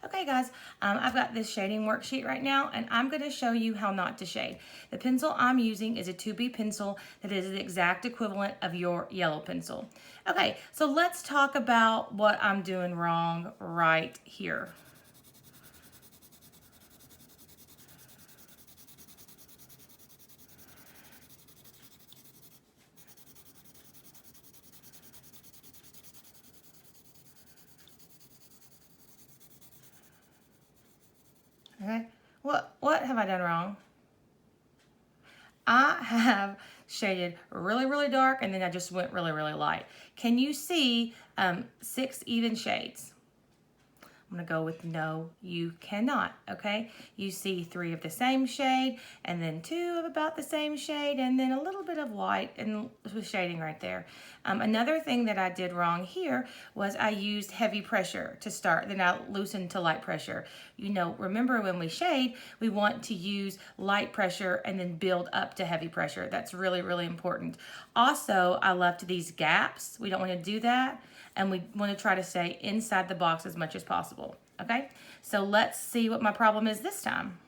Okay guys, I've got this shading worksheet right now and I'm going to show you how not to shade. The pencil I'm using is a 2B pencil that is the exact equivalent of your yellow pencil. Okay, so let's talk about what I'm doing wrong right here. Okay, what have I done wrong? I have shaded really, really dark and then I just went really, really light. Can you see 6 even shades? I'm gonna go with no, you cannot, okay? You see 3 of the same shade and then 2 of about the same shade and then a little bit of white and shading right there. Another thing that I did wrong here was I used heavy pressure to start, then I loosened to light pressure. You know, remember when we shade, we want to use light pressure and then build up to heavy pressure. That's really, really important. Also, I left these gaps. We don't want to do that. And we want to try to stay inside the box as much as possible, okay? So let's see what my problem is this time.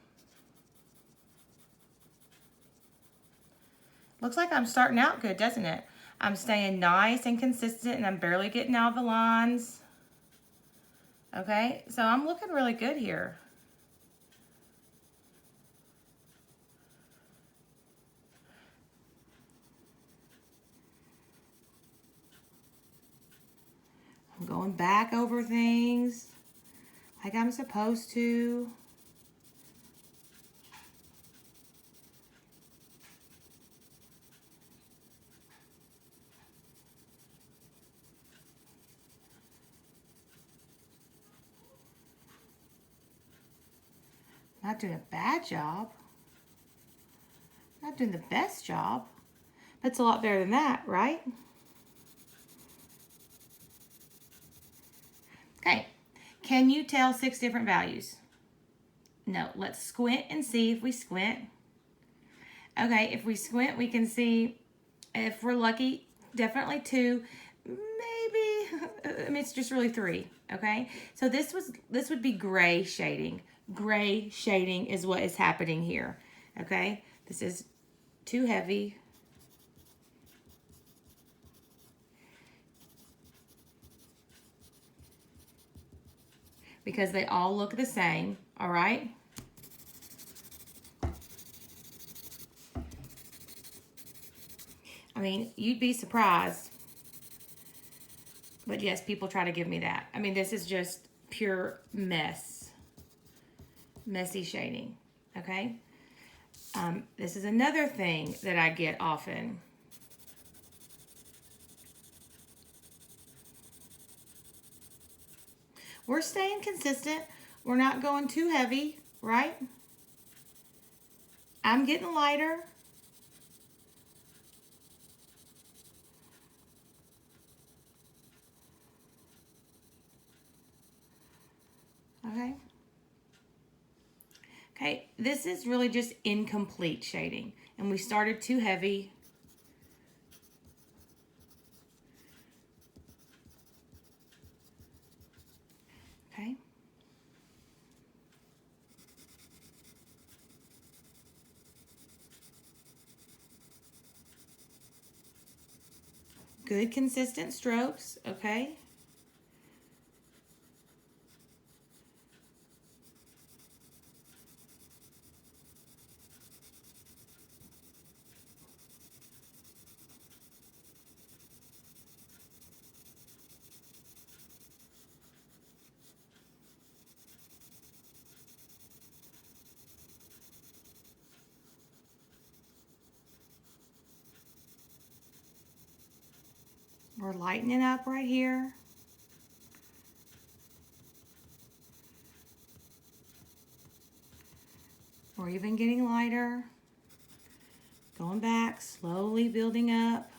Looks like I'm starting out good, doesn't it? I'm staying nice and consistent and I'm barely getting out of the lines. Okay, so I'm looking really good here. I'm going back over things like I'm supposed to. Not doing a bad job. Not doing the best job. That's a lot better than that, right? Okay, can you tell 6 different values? No, let's squint and see if we squint. Okay, if we squint, we can see, if we're lucky, definitely 2, maybe, I mean, it's just really 3, okay? So this would be gray shading. Gray shading is what is happening here, okay? This is too heavy. Because they all look the same, all right? I mean, you'd be surprised. But yes, people try to give me that. I mean, this is just pure mess. Messy shading, okay? This is another thing that I get often. We're staying consistent. We're not going too heavy, right? I'm getting lighter. Okay. Okay, this is really just incomplete shading. And we started too heavy. Okay. Good consistent strokes, okay? We're lightening up right here. We're even getting lighter. Going back, slowly building up.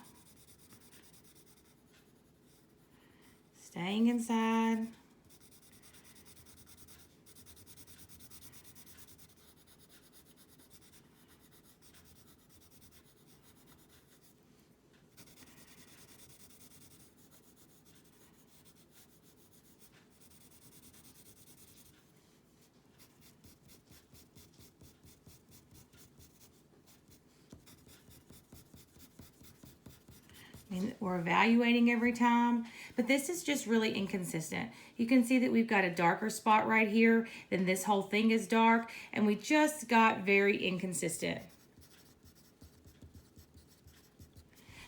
Staying inside. And we're evaluating every time, but this is just really inconsistent. You can see that we've got a darker spot right here, then this whole thing is dark, and we just got very inconsistent.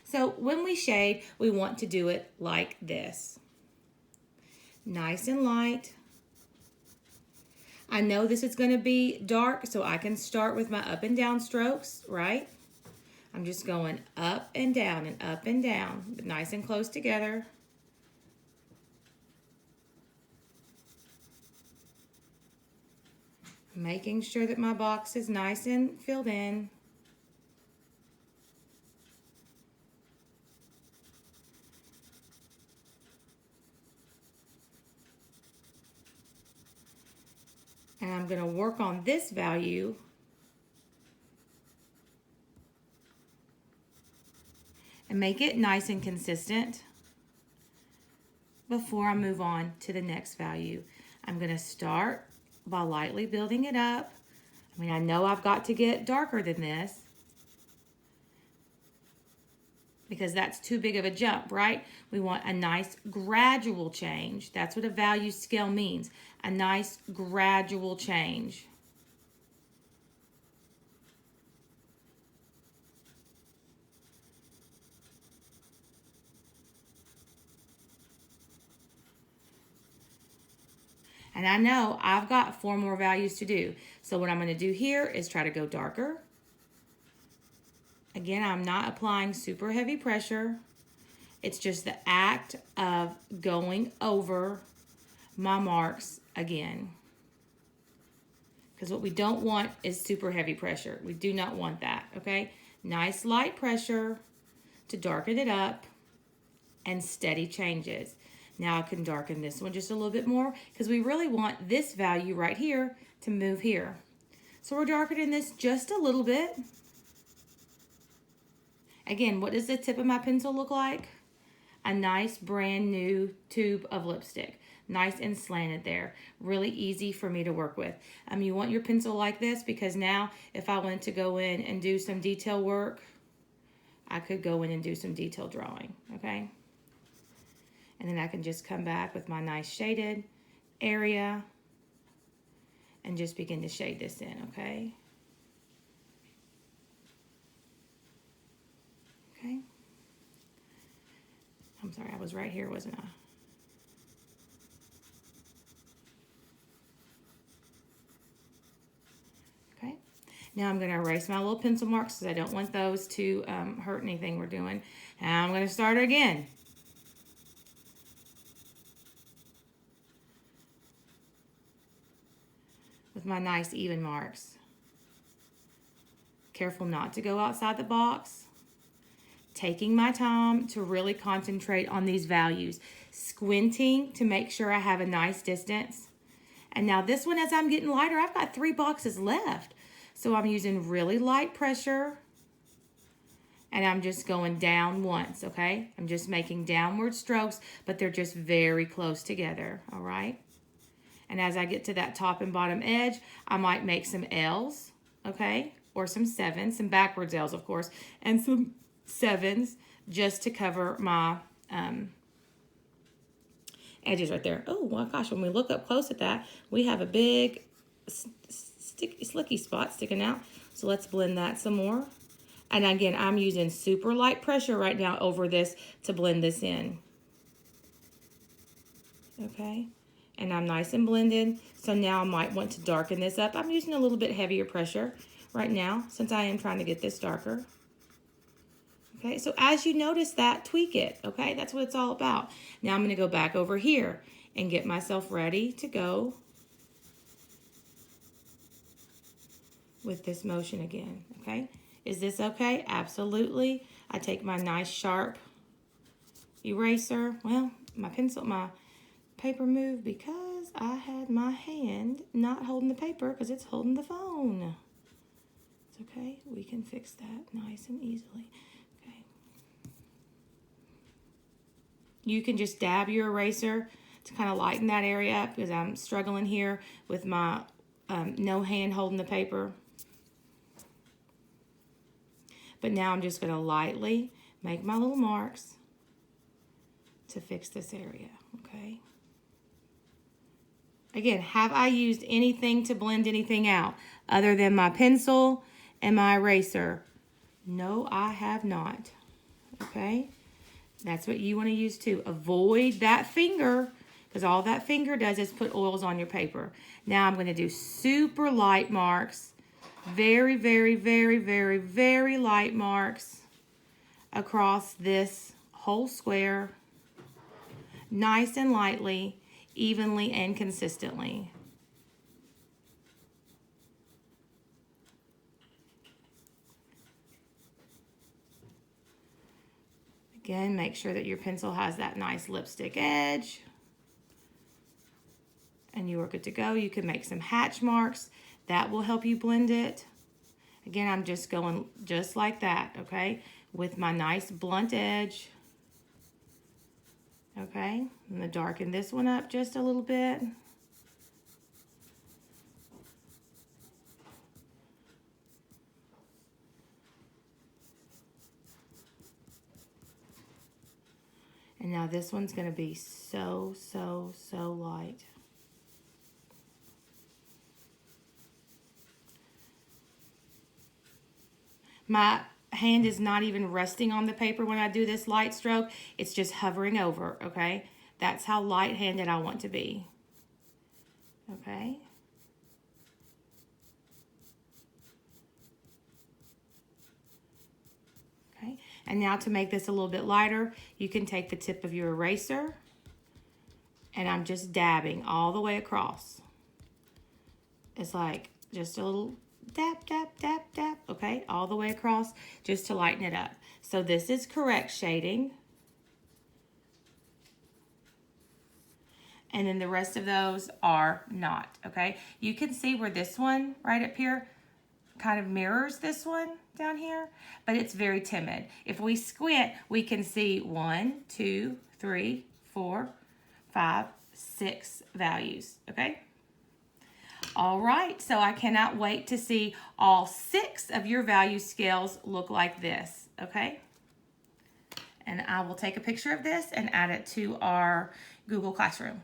So when we shade, we want to do it like this. Nice and light. I know this is going to be dark, so I can start with my up and down strokes, right? I'm just going up and down, but nice and close together. Making sure that my box is nice and filled in. And I'm going to work on this value and make it nice and consistent before I move on to the next value. I'm going to start by lightly building it up. I mean, I know I've got to get darker than this because that's too big of a jump, right? We want a nice gradual change. That's what a value scale means, a nice gradual change. And I know I've got 4 more values to do. So what I'm going to do here is try to go darker. Again, I'm not applying super heavy pressure. It's just the act of going over my marks again. Because what we don't want is super heavy pressure. We do not want that, okay? Nice light pressure to darken it up and steady changes. Now I can darken this one just a little bit more because we really want this value right here to move here. So we're darkening this just a little bit. Again, what does the tip of my pencil look like? A nice brand new tube of lipstick. Nice and slanted there. Really easy for me to work with. You want your pencil like this because now if I wanted to go in and do some detail work, I could go in and do some detail drawing, okay? And then I can just come back with my nice shaded area and just begin to shade this in, okay? Okay. I'm sorry, I was right here, wasn't I? Okay. Now I'm going to erase my little pencil marks because I don't want those to hurt anything we're doing. And I'm going to start again. With my nice even marks. Careful not to go outside the box. Taking my time to really concentrate on these values. Squinting to make sure I have a nice distance. And now this one, as I'm getting lighter, I've got 3 boxes left. So I'm using really light pressure. And I'm just going down once, okay? I'm just making downward strokes, but they're just very close together, all right? And as I get to that top and bottom edge, I might make some L's, okay? Or some 7s, some backwards L's, of course, and some 7s just to cover my edges right there. Oh, my gosh, when we look up close at that, we have a big slicky spot sticking out. So let's blend that some more. And again, I'm using super light pressure right now over this to blend this in. Okay? And I'm nice and blended. So now I might want to darken this up. I'm using a little bit heavier pressure right now since I am trying to get this darker. Okay, so as you notice that, tweak it, okay? That's what it's all about. Now I'm going to go back over here and get myself ready to go with this motion again, okay? Is this okay? Absolutely. I take my nice sharp eraser. Well, my paper moved because I had my hand not holding the paper because it's holding the phone. It's okay. We can fix that nice and easily. Okay. You can just dab your eraser to kind of lighten that area up because I'm struggling here with my no hand holding the paper. But now I'm just going to lightly make my little marks. to fix this area, okay? Again, have I used anything to blend anything out other than my pencil and my eraser? No, I have not, okay? That's what you want to use too. Avoid that finger, because all that finger does is put oils on your paper. Now I'm going to do super light marks. Very, very, very, very, very light marks across this whole square. Nice and lightly, evenly and consistently. Again, make sure that your pencil has that nice lipstick edge. And you are good to go. You can make some hatch marks. That will help you blend it. Again, I'm just going just like that, okay? With my nice blunt edge. Okay, I'm going to darken this one up just a little bit. And now this one's going to be so, so, so light. My hand is not even resting on the paper when I do this light stroke. It's just hovering over, okay? That's how light-handed I want to be. Okay? Okay, and now to make this a little bit lighter, you can take the tip of your eraser, and I'm just dabbing all the way across. It's like just a little dab, dab, dab, dab, okay? All the way across, just to lighten it up. So this is correct shading. And then the rest of those are not, okay? You can see where this one right up here kind of mirrors this one down here, but it's very timid. If we squint, we can see 1, 2, 3, 4, 5, 6 values, okay? All right, so I cannot wait to see all 6 of your value scales look like this, okay? And I will take a picture of this and add it to our Google Classroom.